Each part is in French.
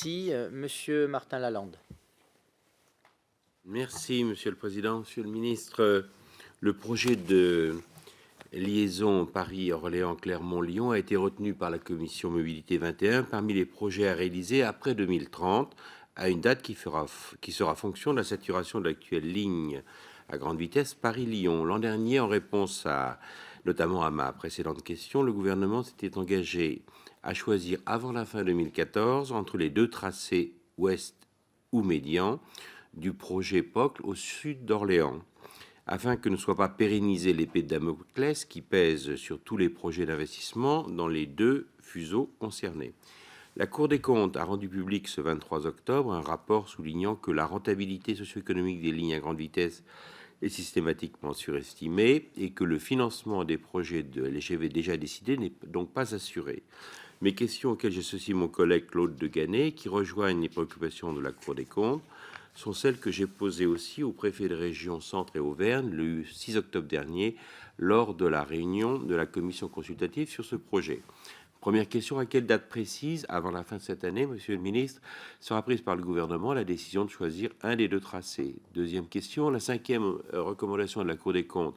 Merci, Monsieur Martin Lalande. Merci, Monsieur le Président. Monsieur le Ministre, le projet de liaison Paris-Orléans-Clermont-Lyon a été retenu par la Commission Mobilité 21 parmi les projets à réaliser après 2030, à une date qui sera fonction de la saturation de l'actuelle ligne à grande vitesse Paris-Lyon. L'an dernier, en réponse notamment à ma précédente question, le gouvernement s'était engagé à choisir avant la fin 2014 entre les deux tracés ouest ou médian du projet POCL au sud d'Orléans, afin que ne soit pas pérennisée l'épée de Damoclès qui pèse sur tous les projets d'investissement dans les deux fuseaux concernés. La Cour des comptes a rendu public ce 23 octobre un rapport soulignant que la rentabilité socio-économique des lignes à grande vitesse est systématiquement surestimée et que le financement des projets de LGV déjà décidés n'est donc pas assuré. Mes questions auxquelles j'associe mon collègue Claude Deganet, qui rejoignent les préoccupations de la Cour des comptes, sont celles que j'ai posées aussi au préfet de région Centre et Auvergne le 6 octobre dernier lors de la réunion de la commission consultative sur ce projet. Première question, à quelle date précise, avant la fin de cette année, Monsieur le Ministre, sera prise par le gouvernement la décision de choisir un des deux tracés? Deuxième question, la cinquième recommandation de la Cour des comptes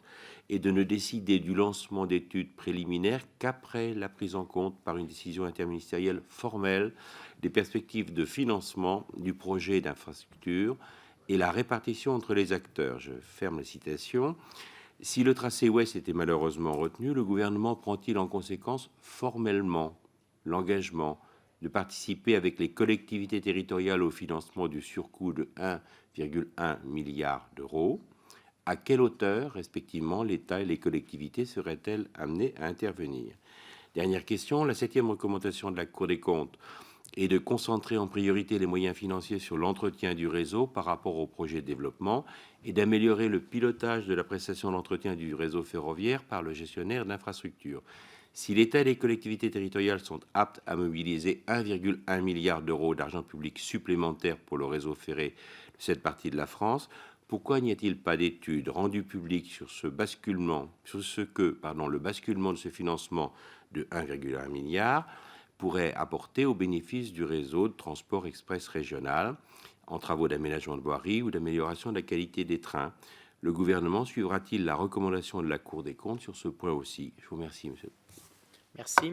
est de ne décider du lancement d'études préliminaires qu'après la prise en compte par une décision interministérielle formelle des perspectives de financement du projet d'infrastructure et la répartition entre les acteurs. Je ferme la citation. Si le tracé ouest était malheureusement retenu, le gouvernement prend-il en conséquence formellement l'engagement de participer avec les collectivités territoriales au financement du surcoût de 1,1 milliard d'euros? À quelle hauteur, respectivement, l'État et les collectivités seraient-elles amenés à intervenir? Dernière question, la septième recommandation de la Cour des comptes et de concentrer en priorité les moyens financiers sur l'entretien du réseau par rapport au projet de développement et d'améliorer le pilotage de la prestation d'entretien du réseau ferroviaire par le gestionnaire d'infrastructure. Si l'État et les collectivités territoriales sont aptes à mobiliser 1,1 milliard d'euros d'argent public supplémentaire pour le réseau ferré de cette partie de la France, pourquoi n'y a-t-il pas d'études rendues publiques sur le basculement de ce financement de 1,1 milliard pourrait apporter au bénéfice du réseau de transport express régional en travaux d'aménagement de voirie ou d'amélioration de la qualité des trains? Le gouvernement suivra-t-il la recommandation de la Cour des comptes sur ce point aussi? Je vous remercie, monsieur. Merci.